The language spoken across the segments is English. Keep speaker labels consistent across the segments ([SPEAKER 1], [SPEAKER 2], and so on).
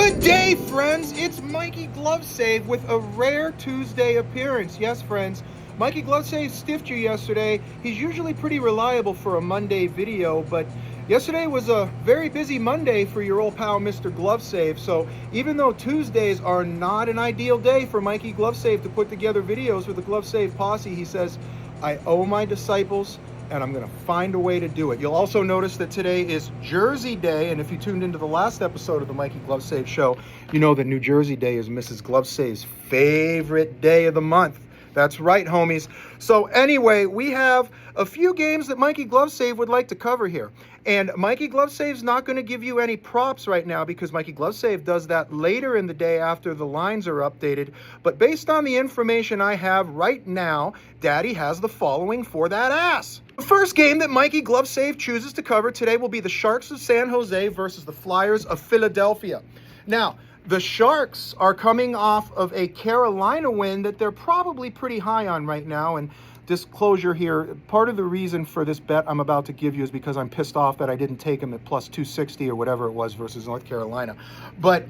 [SPEAKER 1] Good day, friends. It's Mikey GloveSave with a rare Tuesday appearance. Yes, friends, Mikey GloveSave stiffed you yesterday. He's usually pretty reliable for a Monday video, but yesterday was a very busy Monday for your old pal, Mr. GloveSave. So even though Tuesdays are not an ideal day for Mikey GloveSave to put together videos with the GloveSave posse, he says, I owe my disciples and I'm going to find a way to do it. You'll also notice that today is Jersey Day, and if you tuned into the last episode of the Mikey GloveSave Show, you know that New Jersey Day is Mrs. GloveSave's favorite day of the month. That's right, homies. So anyway, we have a few games that Mikey GloveSave would like to cover here. And Mikey GloveSave's not going to give you any props right now because Mikey GloveSave does that later in the day after the lines are updated. But based on the information I have right now, Daddy has the following for that ass. The first game that Mikey GloveSave chooses to cover today will be the Sharks of San Jose versus the Flyers of Philadelphia. Now, the Sharks are coming off of a Carolina win that they're probably pretty high on right now. And disclosure here, part of the reason for this bet I'm about to give you is because I'm pissed off that I didn't take them at plus 260 or whatever it was versus North Carolina. But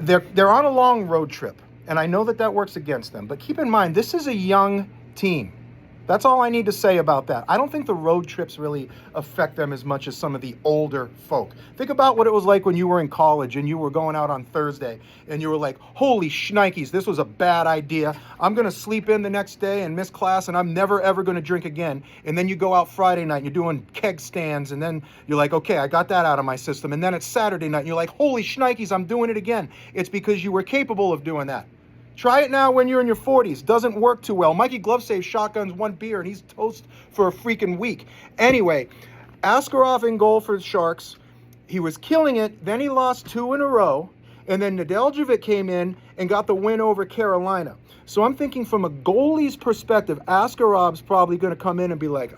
[SPEAKER 1] they're on a long road trip, and I know that that works against them. But keep in mind, this is a young team. That's all I need to say about that. I don't think the road trips really affect them as much as some of the older folk. Think about what it was like when you were in college and you were going out on Thursday and you were like, holy shnikes, this was a bad idea. I'm going to sleep in the next day and miss class and I'm never, ever going to drink again. And then you go out Friday night and you're doing keg stands and then you're like, okay, I got that out of my system. And then it's Saturday night and you're like, holy shnikes, I'm doing it again. It's because you were capable of doing that. Try it now when you're in your 40s. Doesn't work too well. Mikey GloveSave shotguns one beer and he's toast for a freaking week. Anyway, Askarov in goal for the Sharks. He was killing it. Then he lost 2 in a row. And then Nedeljkovic came in and got the win over Carolina. So I'm thinking from a goalie's perspective, Askarov's probably going to come in and be like,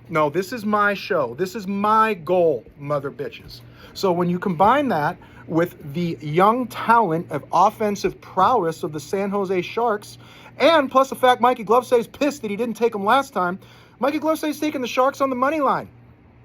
[SPEAKER 1] no, this is my show. This is my goal, mother bitches. So when you combine that with the young talent of offensive prowess of the San Jose Sharks, and plus the fact Mikey GloveSave's pissed that he didn't take them last time, Mikey GloveSave's taking the Sharks on the money line.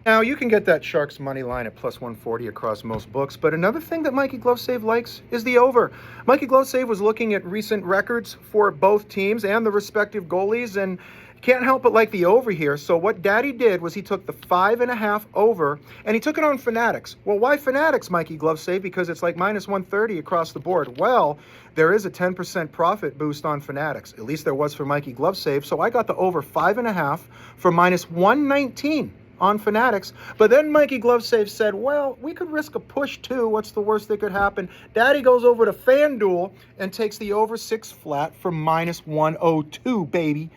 [SPEAKER 1] Now, you can get that Sharks money line at plus 140 across most books, but another thing that Mikey GloveSave likes is the over. Mikey GloveSave was looking at recent records for both teams and the respective goalies, and can't help but like the over here. So what Daddy did was he took the 5.5 over and he took it on Fanatics. Well, why Fanatics, Mikey GloveSave? Because it's like minus 130 across the board. Well, there is a 10% profit boost on Fanatics. At least there was for Mikey GloveSave. So I got the over 5.5 for minus 119 on Fanatics. But then Mikey GloveSave said, well, we could risk a push too. What's the worst that could happen? Daddy goes over to FanDuel and takes the over 6 flat for minus 102, baby.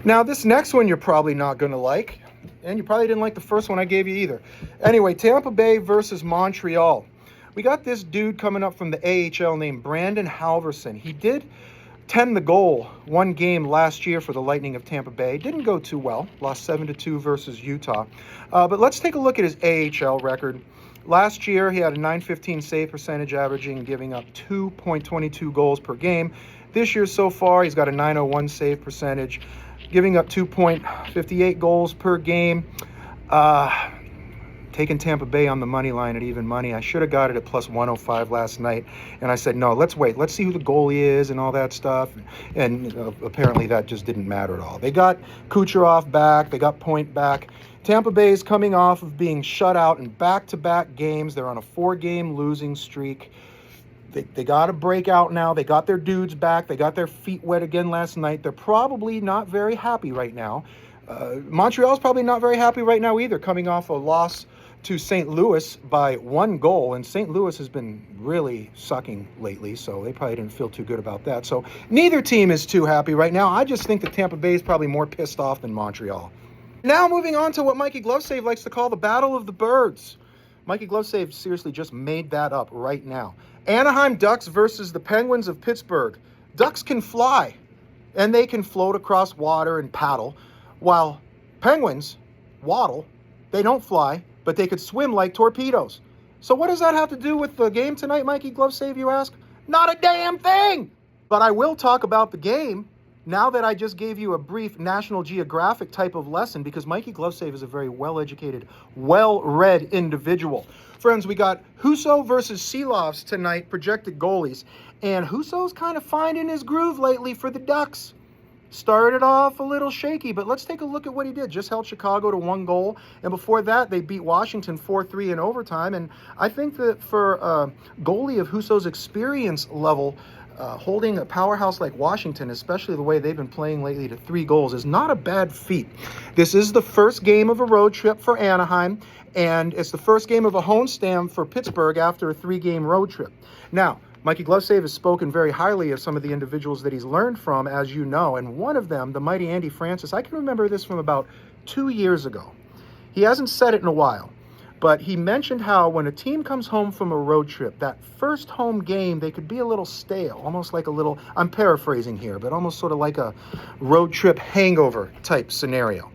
[SPEAKER 1] Now, this next one you're probably not going to like, and you probably didn't like the first one I gave you either. Anyway, Tampa Bay versus Montreal. We got this dude coming up from the AHL named Brandon Halverson. He did tend the goal one game last year for the Lightning of Tampa Bay. Didn't go too well. Lost 7-2 versus Utah. But let's take a look at his AHL record. Last year, he had a .915 save percentage, averaging giving up 2.22 goals per game. This year so far, he's got a .901 save percentage, giving up 2.58 goals per game. Taking Tampa Bay on the money line at even money. I should have got it at plus 105 last night. And I said, no, let's wait. Let's see who the goalie is and all that stuff. And apparently that just didn't matter at all. They got Kucherov back. They got Point back. Tampa Bay is coming off of being shut out in back-to-back games. They're on a 4-game losing streak. They got to break out now. They got their dudes back. They got their feet wet again last night. They're probably not very happy right now. Montreal's probably not very happy right now either, coming off a loss to St. Louis by 1 goal. And St. Louis has been really sucking lately, so they probably didn't feel too good about that. So neither team is too happy right now. I just think that Tampa Bay is probably more pissed off than Montreal. Now moving on to what Mikey GloveSave likes to call the Battle of the Birds. Mikey GloveSave seriously just made that up right now. Anaheim Ducks versus the Penguins of Pittsburgh. Ducks can fly, and they can float across water and paddle, while Penguins waddle. They don't fly, but they could swim like torpedoes. So what does that have to do with the game tonight, Mikey GloveSave, you ask? Not a damn thing! But I will talk about the game. now that I just gave you a brief National Geographic type of lesson, because Mikey GloveSave is a very well-educated, well-read individual. Friends, we got Husso versus Silovs tonight, projected goalies. And Husso's kind of finding his groove lately for the Ducks. Started off a little shaky, but let's take a look at what he did. Just held Chicago to 1 goal, and before that, they beat Washington 4-3 in overtime. And I think that for a goalie of Husso's experience level, holding a powerhouse like Washington, especially the way they've been playing lately, to 3 goals is not a bad feat. This is the first game of a road trip for Anaheim, and it's the first game of a homestand for Pittsburgh after a 3-game road trip. Now, Mikey GloveSave has spoken very highly of some of the individuals that he's learned from, as you know, and one of them, the mighty Andy Francis, I can remember this from about 2 years ago. He hasn't said it in a while, but he mentioned how when a team comes home from a road trip, that first home game, they could be a little stale, almost like a little, I'm paraphrasing here, but almost sort of like a road trip hangover type scenario.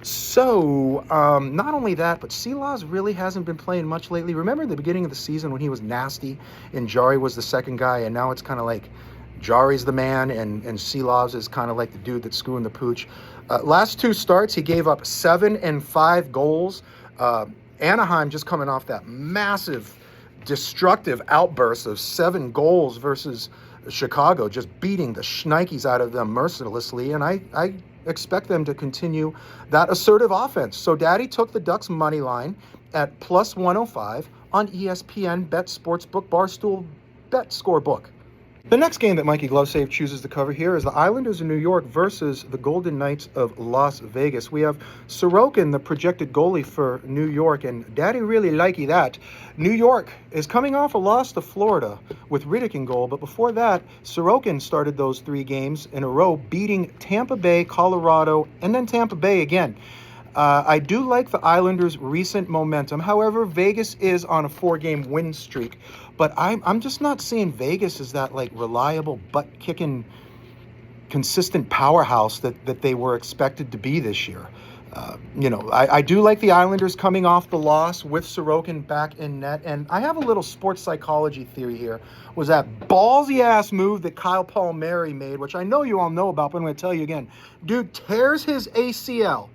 [SPEAKER 1] So, not only that, but Silovs really hasn't been playing much lately. Remember the beginning of the season when he was nasty and Jari was the second guy, and now it's kind of like Jari's the man and Silovs is kind of like the dude that's screwing the pooch. Last 2 starts, he gave up 7 and 5 goals. Anaheim just coming off that massive, destructive outburst of 7 goals versus Chicago, just beating the shnikes out of them mercilessly, and I expect them to continue that assertive offense. So Daddy took the Ducks money line at plus 105 on ESPN Bet Sportsbook Barstool Bet Scorebook. The next game that Mikey GloveSave chooses to cover here is the Islanders of New York versus the Golden Knights of Las Vegas. We have Sorokin, the projected goalie for New York, and Daddy really likey that. New York is coming off a loss to Florida with Riddick in goal, but before that, Sorokin started those 3 games in a row, beating Tampa Bay, Colorado, and then Tampa Bay again. I do like the Islanders' recent momentum. However, Vegas is on a 4-game win streak, but I'm just not seeing Vegas as that like reliable, butt-kicking, consistent powerhouse that they were expected to be this year. I do like the Islanders coming off the loss with Sorokin back in net, and I have a little sports psychology theory here. Was that ballsy-ass move that Kyle Palmieri made, which I know you all know about, but I'm going to tell you again. Dude tears his ACL,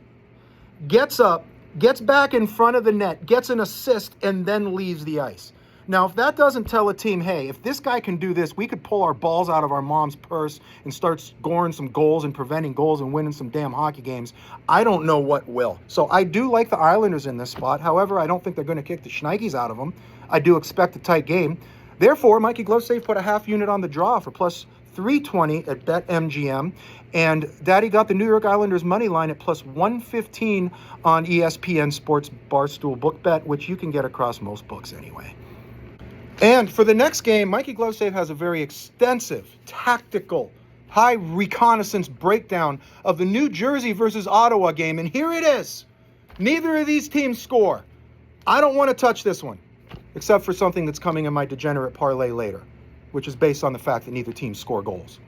[SPEAKER 1] gets up, gets back in front of the net, gets an assist, and then leaves the ice. Now, if that doesn't tell a team, hey, if this guy can do this, we could pull our balls out of our mom's purse and start scoring some goals and preventing goals and winning some damn hockey games, I don't know what will. So I do like the Islanders in this spot. However, I don't think they're going to kick the shnikes out of them. I do expect a tight game. Therefore, Mikey GloveSave put a half unit on the draw for plus 320 at BetMGM. And Daddy got the New York Islanders money line at plus 115 on ESPN Sports Barstool Book Bet, which you can get across most books anyway. And for the next game, Mikey GloveSave has a very extensive, tactical, high reconnaissance breakdown of the New Jersey versus Ottawa game. And here it is. Neither of these teams score. I don't want to touch this one, except for something that's coming in my degenerate parlay later, which is based on the fact that neither team score goals.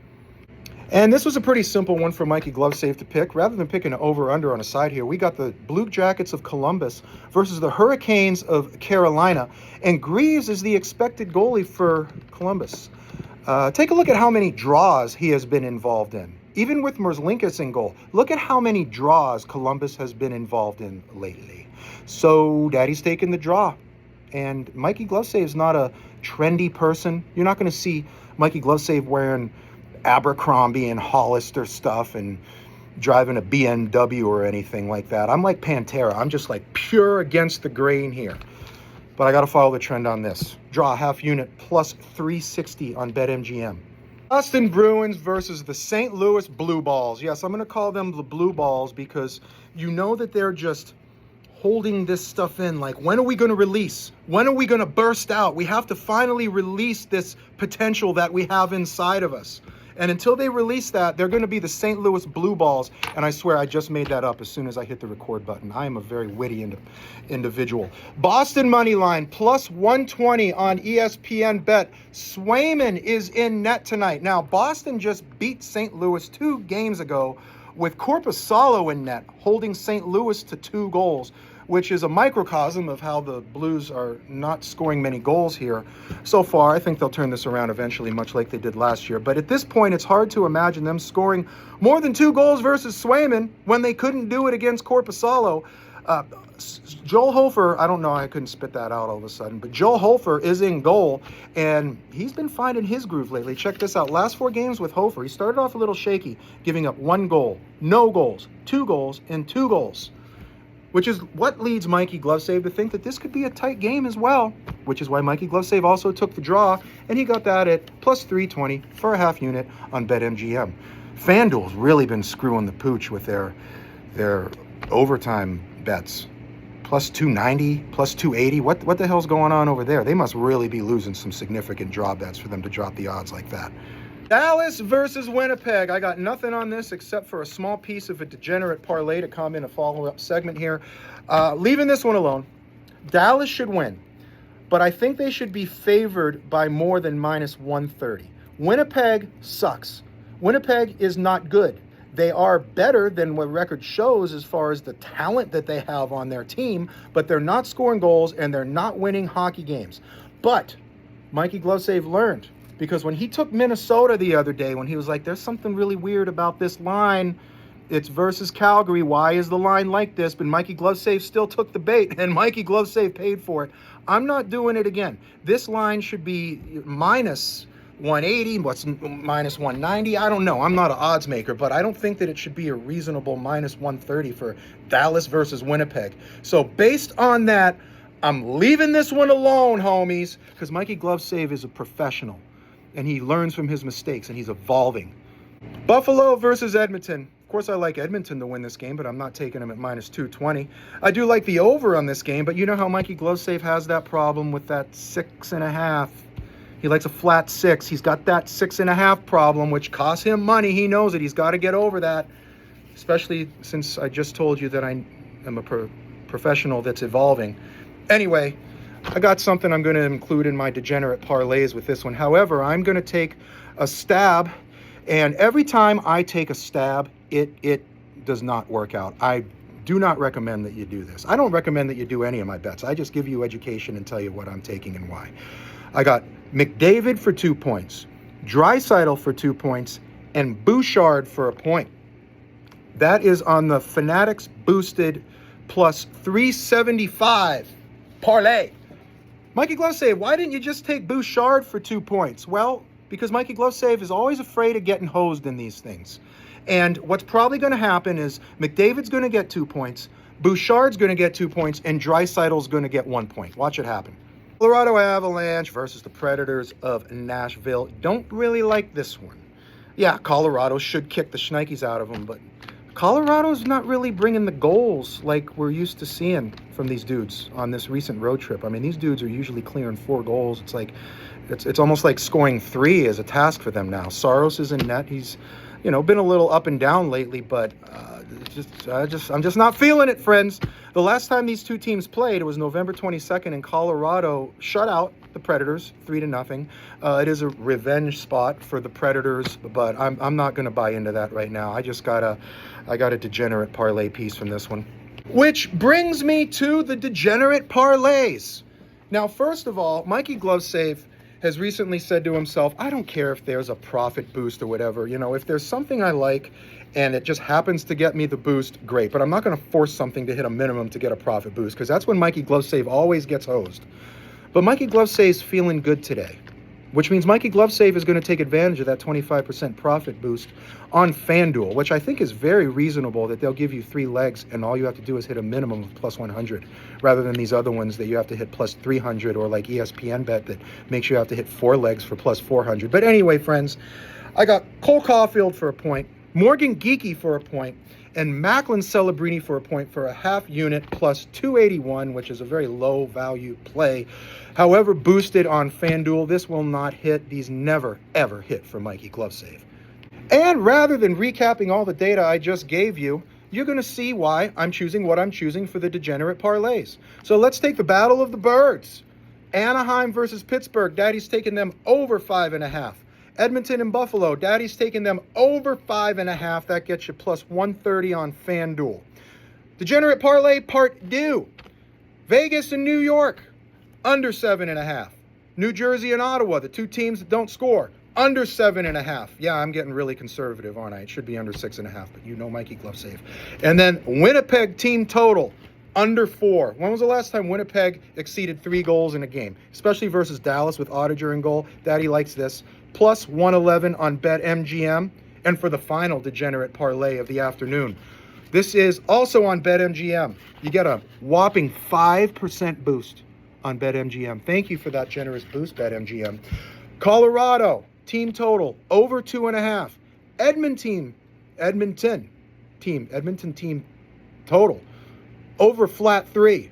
[SPEAKER 1] And this was a pretty simple one for Mikey GloveSave to pick. Rather than picking an over-under on a side here, we got the Blue Jackets of Columbus versus the Hurricanes of Carolina. And Greaves is the expected goalie for Columbus. Take a look at how many draws he has been involved in. Even with Merzlikins in goal, look at how many draws Columbus has been involved in lately. So Daddy's taking the draw. And Mikey GloveSave is not a trendy person. You're not going to see Mikey GloveSave wearing Abercrombie and Hollister stuff and driving a BMW or anything like that. I'm like Pantera. I'm just like pure against the grain here. But I got to follow the trend on this. Draw half unit plus 360 on BetMGM. Boston Bruins versus the St. Louis Blue Balls. Yes, I'm going to call them the Blue Balls because you know that they're just holding this stuff in. Like, when are we going to release? When are we going to burst out? We have to finally release this potential that we have inside of us. And until they release that, they're going to be the St. Louis Blue Balls. And I swear I just made that up as soon as I hit the record button. I am a very witty individual. Boston money line plus 120 on ESPN Bet. Swayman is in net tonight. Now, Boston just beat St. Louis 2 games ago with Korpisalo in net, holding St. Louis to 2 goals. which is a microcosm of how the Blues are not scoring many goals here so far. I think they'll turn this around eventually, much like they did last year. But at this point, it's hard to imagine them scoring more than 2 goals versus Swayman when they couldn't do it against Korpisalo. Joel Hofer, I don't know, I couldn't spit that out all of a sudden, but Joel Hofer is in goal, and he's been finding his groove lately. Check this out. Last 4 games with Hofer, he started off a little shaky, giving up 1 goal, no goals, 2 goals, and 2 goals, which is what leads Mikey GloveSave to think that this could be a tight game as well, which is why Mikey GloveSave also took the draw, and he got that at plus 320 for a half unit on BetMGM. FanDuel's really been screwing the pooch with their overtime bets. Plus 290, plus 280. What the hell's going on over there? They must really be losing some significant draw bets for them to drop the odds like that. Dallas versus Winnipeg. I got nothing on this except for a small piece of a degenerate parlay to come in a follow-up segment here. Leaving this one alone. Dallas should win, but I think they should be favored by more than minus 130. Winnipeg sucks. Winnipeg is not good. They are better than what record shows as far as the talent that they have on their team, but they're not scoring goals and they're not winning hockey games. But Mikey GloveSave learned, because when he took Minnesota the other day, when he was like, there's something really weird about this line, it's versus Calgary, why is the line like this? But Mikey GloveSave still took the bait, and Mikey GloveSave paid for it. I'm not doing it again. This line should be minus 180, what's minus 190? I don't know. I'm not an odds maker, but I don't think that it should be a reasonable minus 130 for Dallas versus Winnipeg. So based on that, I'm leaving this one alone, homies, because Mikey GloveSave is a professional, and he learns from his mistakes, and he's evolving. Buffalo versus Edmonton. Of course, I like Edmonton to win this game, but I'm not taking them at minus 220. I do like the over on this game, but you know how Mikey GloveSave has that problem with that 6.5. He likes a flat 6. He's got that 6.5 problem, which costs him money. He knows it. He's got to get over that, especially since I just told you that I am a professional that's evolving. Anyway, I got something I'm going to include in my degenerate parlays with this one. However, I'm going to take a stab, and every time I take a stab, it does not work out. I do not recommend that you do this. I don't recommend that you do any of my bets. I just give you education and tell you what I'm taking and why. I got McDavid for 2 points, Draisaitl for 2 points, and Bouchard for a point. That is on the Fanatics boosted plus 375 parlay. Mikey GloveSave, why didn't you just take Bouchard for 2 points? Well, because Mikey GloveSave is always afraid of getting hosed in these things. And what's probably going to happen is McDavid's going to get 2 points, Bouchard's going to get 2 points, and Draisaitl's going to get 1 point. Watch it happen. Colorado Avalanche versus the Predators of Nashville. Don't really like this one. Yeah, Colorado should kick the shnikes out of them, but Colorado's not really bringing the goals like we're used to seeing from these dudes on this recent road trip. I mean, these dudes are usually clearing 4 goals. It's like, it's almost like scoring 3 is a task for them now. Saros is in net. He's, been a little up and down lately, but I'm just not feeling it, friends. The last time these two teams played, it was November 22nd, and Colorado shut out the Predators 3-0. It is a revenge spot for the Predators, but I'm not going to buy into that right now. I got a degenerate parlay piece from this one. Which brings me to the degenerate parlays. Now, first of all, Mikey GloveSave has recently said to himself, I don't care if there's a profit boost or whatever. If there's something I like and it just happens to get me the boost, great. But I'm not going to force something to hit a minimum to get a profit boost, because that's when Mikey GloveSave always gets hosed. But Mikey GloveSave's feeling good today, which means Mikey GloveSave is going to take advantage of that 25% profit boost on FanDuel, which I think is very reasonable, that they'll give you 3 legs and all you have to do is hit a minimum of plus 100, rather than these other ones that you have to hit plus 300, or like ESPN bet that makes you have to hit 4 legs for plus 400. But anyway, friends, I got Cole Caulfield for a point, Morgan Geekie for a point, and Macklin Celebrini for a point for a half unit plus 281, which is a very low value play. However, boosted on FanDuel, this will not hit. These never, ever hit for Mikey GloveSave. And rather than recapping all the data I just gave you, you're going to see why I'm choosing what I'm choosing for the degenerate parlays. So let's take the Battle of the Birds. Anaheim versus Pittsburgh. Daddy's taking them over 5.5. Edmonton and Buffalo. Daddy's taking them over 5.5. That gets you plus 130 on FanDuel. Degenerate parlay part 2. Vegas and New York, under 7.5. New Jersey and Ottawa, the two teams that don't score, under 7.5. Yeah, I'm getting really conservative, aren't I? It should be under 6.5, but you know Mikey GloveSave. And then Winnipeg team total, under 4. When was the last time Winnipeg exceeded 3 goals in a game? Especially versus Dallas with Ottinger in goal. Daddy likes this. Plus 111 on BetMGM. And for the final degenerate parlay of the afternoon, this is also on BetMGM. You get a whopping 5% boost on BetMGM. Thank you for that generous boost, BetMGM. Colorado, team total, over 2.5. Edmonton team total, over flat 3.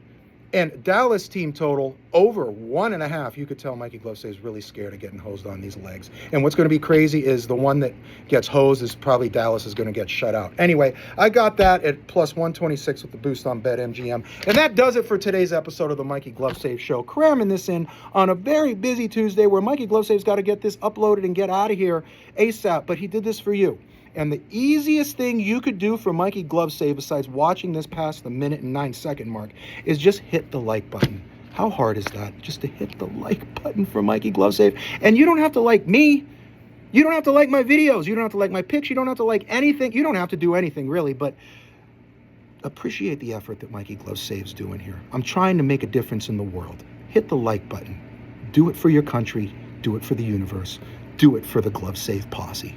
[SPEAKER 1] And Dallas team total, over 1.5. You could tell Mikey GloveSave is really scared of getting hosed on these legs. And what's going to be crazy is the one that gets hosed is probably Dallas is going to get shut out. Anyway, I got that at plus 126 with the boost on BetMGM. And that does it for today's episode of the Mikey GloveSave Show. Cramming this in on a very busy Tuesday where Mikey GloveSave's got to get this uploaded and get out of here ASAP. But he did this for you. And the easiest thing you could do for Mikey GloveSave, besides watching this past the 1:09 mark, is just hit the like button. How hard is that? Just to hit the like button for Mikey GloveSave. And you don't have to like me. You don't have to like my videos. You don't have to like my pics. You don't have to like anything. You don't have to do anything, really. But appreciate the effort that Mikey GloveSave's doing here. I'm trying to make a difference in the world. Hit the like button. Do it for your country. Do it for the universe. Do it for the GloveSave posse.